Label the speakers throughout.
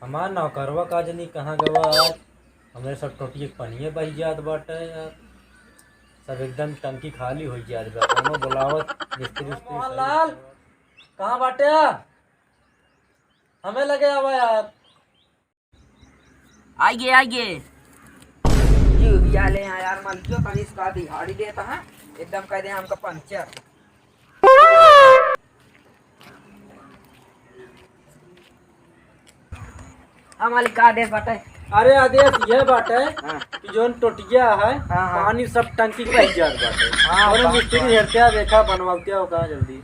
Speaker 1: हमार नौकरवा का जनी कहाँ गवा आज। हमारे सब टोटिए पनिए बह जात बाटे यार। सब एकदम टंकी खाली हो जात बा। कोनो बुलावत मिस्त्री उस्त्री
Speaker 2: मोहन
Speaker 1: सही
Speaker 2: लाल
Speaker 1: से।
Speaker 2: कहाँ बाटे? हमें लगे आवा यार।
Speaker 3: आइए आइए जी भैया ले यहाँ यार मन क्यों कहीं इसका दिहाड़ी देता है एकदम कह दे हमका पंचर। हाँ मालिक का आदेश बाटे।
Speaker 2: अरे आदेश ये बाटे
Speaker 3: हाँ
Speaker 2: कि जोन टोटिया है
Speaker 3: हाँ हाँ
Speaker 2: पानी सब टंकी बह जात बाटे।
Speaker 3: हाँ,
Speaker 2: और
Speaker 3: बात
Speaker 2: मिस्त्री
Speaker 3: तो
Speaker 2: हेरते देखा बनवाते हो कहा जल्दी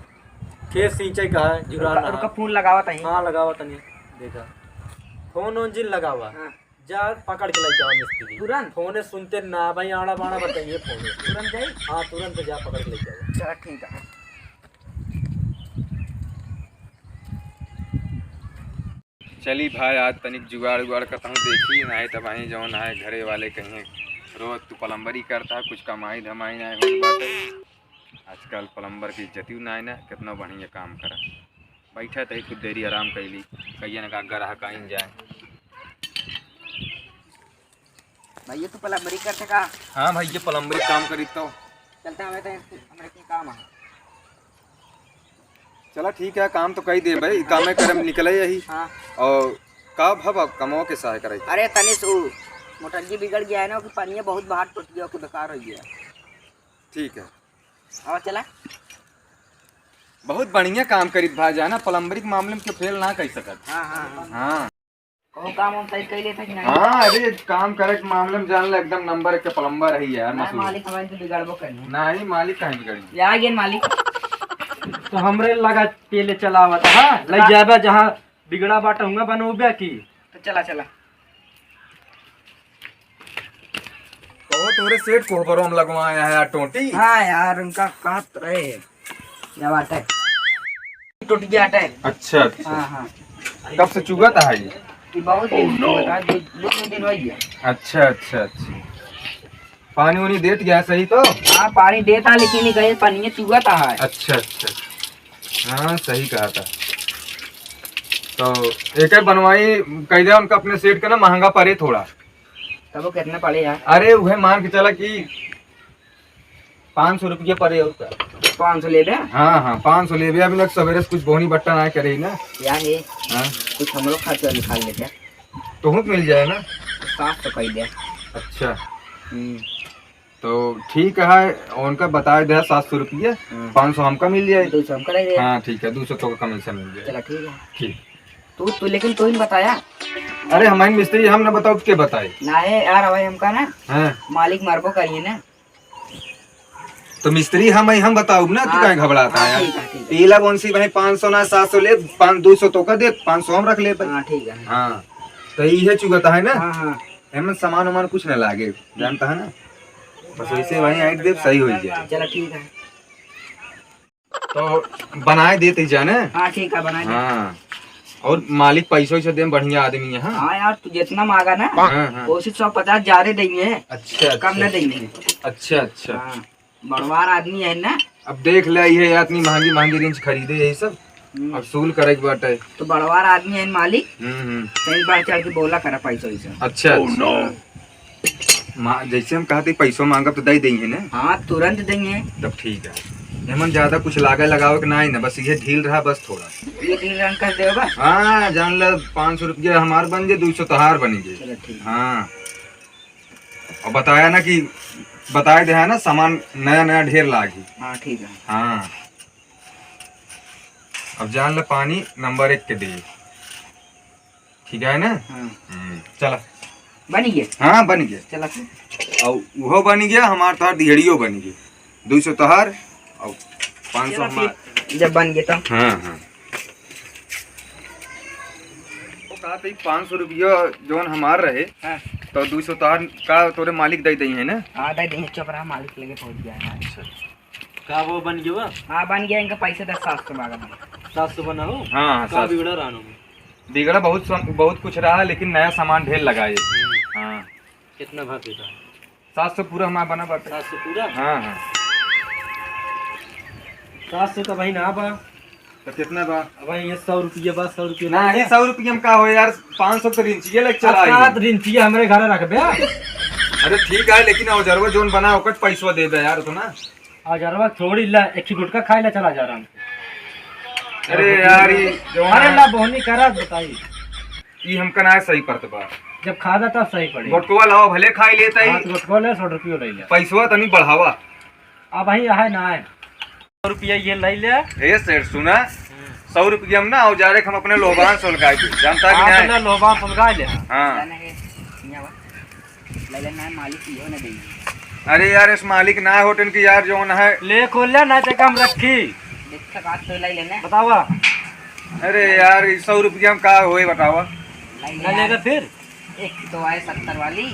Speaker 2: खेत सिंचाई का है जुराना
Speaker 3: रुका
Speaker 2: है।
Speaker 3: फोन लगावा तही।
Speaker 2: हाँ लगावा तनी देखा फोन ओन जिन लगावा
Speaker 3: हाँ
Speaker 2: जा पकड़ के लेके आओ मिस्त्री
Speaker 3: तुरंत
Speaker 2: फोने सुनते ना भाई आड़ा बाड़ा बताइए फोन।
Speaker 3: तुरंत जाई।
Speaker 2: हाँ तुरंत जा पकड़ के लेके आओ।
Speaker 3: चलो ठीक है।
Speaker 4: चली भाई आज तनिक जुगाड़ उगाड़ करता हूँ देखी ना तो भाई जौन है घरे वाले कहीं रोज तू प्लम्बरी करता है कुछ कमाई धमाई ना हो बाटे। आजकल प्लम्बर की इज्जती ना है ना कितना बढ़िया काम करा बैठा तो कुछ देरी आराम कैली कहिए ना ग्राहक कहीं जाए।
Speaker 3: भैया तो प्लम्बरी करते का
Speaker 4: हाँ भाई ये प्लम्बरी काम करी तो
Speaker 3: चलते हमें तो हमारे की काम है।
Speaker 4: चला ठीक है काम तो कही दे भाई काम करम निकले यही
Speaker 3: हाँ
Speaker 4: और का भव कमो के सहाय करे।
Speaker 3: अरे तनिष वो मोटरजी बिगड़ गया है ना कि पानी बहुत बाहर टूट गया कि बेकार हो गया।
Speaker 4: ठीक है
Speaker 3: और चला
Speaker 4: बहुत बढ़िया काम करी भाई जाना प्लम्बरी के मामले में क्यों फेल ना कर सकत।
Speaker 3: हाँ हाँ हाँ
Speaker 4: हाँ
Speaker 3: कहो काम हम सही कर लेते कि नहीं?
Speaker 4: हाँ अरे काम करे के मामले में जान ला एकदम नंबर एक के प्लम्बर है यार
Speaker 3: नहीं,
Speaker 4: मसूर।
Speaker 3: मालिक हमारे तो बिगाड़बो करनी है।
Speaker 4: नहीं मालिक कहीं बिगड़ी।
Speaker 3: ले आ गया मालिक।
Speaker 2: तो हमरे लगा तेले चलावत हाँ ले जाबे जहाँ बिगड़ा बाटा हुआ बनोबे की।
Speaker 3: तो चला चला
Speaker 4: कहो तोरे सेठ कोहबरों में लगवाया है यार टोटी।
Speaker 3: हाँ यार उनका कहाँ रहे क्या बात है टूट गया है।
Speaker 4: अच्छा अच्छा
Speaker 3: हाँ हाँ
Speaker 4: कब से चुगा था ये?
Speaker 3: ये बहुत दिन से बता दो दिन हो गया।
Speaker 4: अच्छा अच्छा अच्छा पानी वानी देत गया सही तो।
Speaker 3: हाँ पानी देता लेकिन नहीं गए पानी चुगा था है।
Speaker 4: अच्छा अच्छा हाँ सही कहा था। तो एक बनवाई कह दिया उनका अपने सेठ का ना महंगा पड़े थोड़ा।
Speaker 3: तब वो कितने पड़े यार?
Speaker 4: अरे वह मान के चला कि 500 रुपये पड़े उसका।
Speaker 3: 500 ले दे।
Speaker 4: हाँ हाँ 500 ले अभी लग सवेरे से कुछ बोनी बट्टा ना करे ना।
Speaker 3: यार ये
Speaker 4: हाँ
Speaker 3: कुछ हम लोग खर्चा निकाल लेते हैं।
Speaker 4: तो मिल जाए ना।
Speaker 3: 700 कही दे।
Speaker 4: अच्छा तो ठीक है उनका बताया दिया 700 रुपये 500 हमका मिल जाए।
Speaker 3: 200 हम कर
Speaker 4: हाँ ठीक है 200 तो का कमीशन मिल जाए।
Speaker 3: चला ठीक है।
Speaker 4: ठीक
Speaker 3: तू लेकिन तू ही बताया
Speaker 4: अरे हमारे मिस्त्री हम ना बताओ के बताए
Speaker 3: ना है यार भाई हमका ना
Speaker 4: हाँ
Speaker 3: मालिक मारबो करिए ना।
Speaker 4: तो मिस्त्री हम बताओ ना तू कहीं घबराता है
Speaker 3: ठीक है ठीक है।
Speaker 4: पीला कौन भाई 500 ना 700 ले 200 तो का दे 500 हम रख ले भाई।
Speaker 3: हाँ ठीक है।
Speaker 4: हाँ तो ये चुगता है ना।
Speaker 3: हाँ हाँ
Speaker 4: एमन सामान वामान कुछ न लागे जानता है ना बस वैसे वही ऐड दे सही हो जाए।
Speaker 3: चलो ठीक है।
Speaker 4: तो बनाए देते जाने।
Speaker 3: हाँ ठीक है बना दे।
Speaker 4: हाँ और मालिक पैसों से दे बढ़िया आदमी है।
Speaker 3: हाँ यार तू जितना मांगा ना
Speaker 4: हाँ हाँ
Speaker 3: कोशिश 150 ज्यादा देंगे।
Speaker 4: अच्छा
Speaker 3: कम न देंगे।
Speaker 4: अच्छा अच्छा
Speaker 3: हाँ बड़वार आदमी है ना।
Speaker 4: अब देख ले ये इतनी महंगी महंगी रेंज खरीदे यही सब अब सूल करे के बाटे।
Speaker 3: तो बड़वार आदमी है मालिक
Speaker 4: हम्म।
Speaker 3: कई बार चढ़ के बोला करा पैसा वैसा।
Speaker 4: अच्छा जैसे हम कहते पैसों मांगा तो दे देंगे ना।
Speaker 3: हाँ तुरंत देंगे।
Speaker 4: तब ठीक है हेमन ज्यादा कुछ लागे लगावे के नहीं ना बस ये ढील रहा बस थोड़ा।
Speaker 3: ये 3 रन कर देगा।
Speaker 4: हाँ जान ले 500 रुपये हमार बन जाए 200 तोहार बनेंगे।
Speaker 3: चलो ठीक है।
Speaker 4: हाँ और बताया ना कि बताए दे है ना सामान नया नया ढेर लागी।
Speaker 3: हाँ ठीक है।
Speaker 4: हाँ अब जान ले पानी नंबर 1 के दे ठीक है ना।
Speaker 3: हाँ
Speaker 4: चला
Speaker 3: बन गया।
Speaker 4: हाँ बन गया
Speaker 3: चलो
Speaker 4: और वो बन गया हमार तोहार दिहड़ियो बन गया 200 तोहार और 500 हमार।
Speaker 3: जब बन गया तो
Speaker 4: हाँ हाँ वो कहा था 500 रुपया जोन हमार रहे
Speaker 3: हाँ।
Speaker 4: तो 200 तोहार का तोरे मालिक दे दी है ना।
Speaker 3: हाँ दे देंगे चुप रहा मालिक लेके पहुंच गया है।
Speaker 4: अच्छा
Speaker 2: का वो बन गया?
Speaker 3: हाँ बन गया इनका पैसे 700 मांगा।
Speaker 2: 700 बनाओ।
Speaker 4: हाँ
Speaker 2: का बिगड़ा रानो में
Speaker 4: बिगड़ा बहुत कुछ रहा लेकिन नया सामान ढेर लगाए। हाँ
Speaker 2: कितना भाग देता?
Speaker 4: 700 पूरा हमारा बना बाटे।
Speaker 2: 700 पूरा?
Speaker 4: हाँ हाँ
Speaker 2: 700 का भाई ना बा।
Speaker 4: तो कितना बा?
Speaker 2: भाई ये 100 रुपये बस 100 रुपये
Speaker 4: नहीं 100 रुपये में का हो यार, 500 तो रिंचिए लग चला
Speaker 2: सात रिंचिया हमरे घर रखबे।
Speaker 4: अरे ठीक है लेकिन औजरवा जोन बना ओकर पैसा दे दे यार तो ना।
Speaker 2: औजरवा थोड़ी ला एक ही गुटका खाई ला चला जा रहा हूँ।
Speaker 4: अरे यार ये जोन
Speaker 2: अरे ला बोनी करा बताई
Speaker 4: ये हमका ना सही पड़त बा।
Speaker 2: जब खादा तब सही पड़ी।
Speaker 4: गोटकुआ लाओ भले खाई लेता ही,
Speaker 2: गुटका ले 100 रुपये ले ले।
Speaker 4: पैसा तनी बढ़ावा।
Speaker 2: अब भाई है ना 100 रुपया ये ले ले।
Speaker 4: ए सेठ सुना, 100 रुपये हम ना औजारे हम अपने लोबान सुलगाए थे, जानता कि नहीं?
Speaker 2: अपना लोबान सुलगा ले।
Speaker 4: हाँ
Speaker 3: जाने के यहाँ बा ले लेना है मालिक यो ने देई।
Speaker 4: अरे यार इस मालिक ना होटन की यार जोन है
Speaker 2: ले खोल ले ना ते कम रखी
Speaker 3: देख तक आज तो ले लेना
Speaker 2: बतावा।
Speaker 4: अरे यार 100 रुपये हम का होए बतावा।
Speaker 2: ना लेगा फिर
Speaker 3: एक तो आए 70 वाली।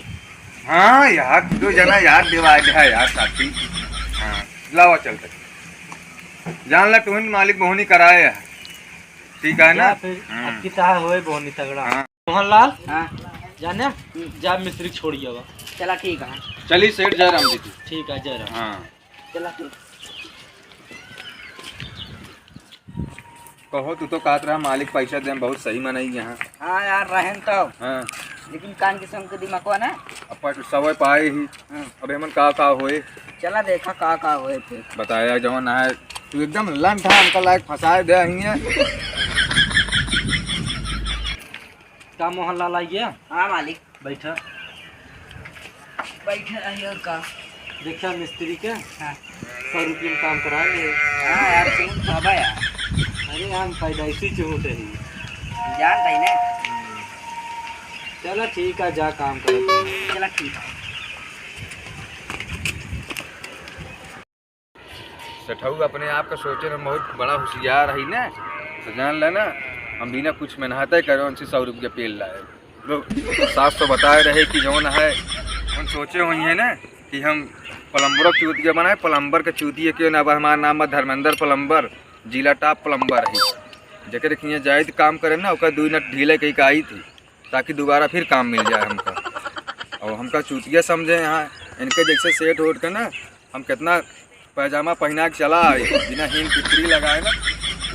Speaker 4: हाँ यार दो जना यार दिवाई है यार साथी। हाँ लावा चलते जान ला तुम मालिक बहुनी कराए है, ठीक है ना?
Speaker 2: फिर अब की ताह होए बोनी तगड़ा।
Speaker 4: हाँ।
Speaker 2: मोहनलाल
Speaker 3: हाँ
Speaker 2: जाने जा मिस्त्री छोड़िए बा।
Speaker 3: चला ठीक है।
Speaker 4: चली सेठ जयराम जी की।
Speaker 2: ठीक है जय राम।
Speaker 4: हाँ
Speaker 3: चला ठीक।
Speaker 4: कहो तू तो कहत रहा मालिक पैसा दे बहुत सही मनाई यहाँ।
Speaker 3: हाँ यार रहन तो
Speaker 4: हाँ
Speaker 3: लेकिन कान किस्म के दिमाग को ना।
Speaker 4: अपन सवय पाए ही।
Speaker 3: हाँ।
Speaker 4: अब हमन का होए
Speaker 3: चला देखा का होए फिर
Speaker 4: बताया जवन है तू एकदम लन था हमका लायक फंसाए दे हियाँ।
Speaker 2: का मोहनलाल आइए
Speaker 3: हाँ मालिक
Speaker 2: बैठा
Speaker 3: बैठे रहिए का।
Speaker 2: देखा मिस्त्री के
Speaker 3: हाँ
Speaker 2: 100 रुपये में काम करा ले।
Speaker 3: हाँ यार क्यों बाबा यार
Speaker 2: अरे हम पैदाइशी चूते ही
Speaker 3: जानता ही ना।
Speaker 2: चलो ठीक है जा काम करो।
Speaker 3: चला ठीक है।
Speaker 4: सठऊ अपने आप का सोचे में बहुत बड़ा होशियार है ना, तो जान लेना हम बिना कुछ मेहनत करे उनसे 100 रुपये पेल लाए। लोग 700 बताए रहे कि जौन है उन सोचे हुई है ना कि हम प्लम्बरों की चूतिया बनाए, प्लम्बर के चूतिया क्यों ना। हमारा नाम है धर्मेंद्र प्लम्बर, जिला टॉप प्लम्बर है। जकर खियाँ जाए तो काम करे ना उसका 2 मिनट ढीले कहीं का आई थी ताकि दोबारा फिर काम मिल जाए हमका। और हमका चूतिया समझे यहाँ इनके जैसे सेट उठ के ना हम कितना पैजामा पहना के चला आए बिना हीन पितरी लगाए ना,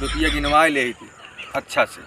Speaker 4: रुपये गिनवाए ले थी अच्छा से।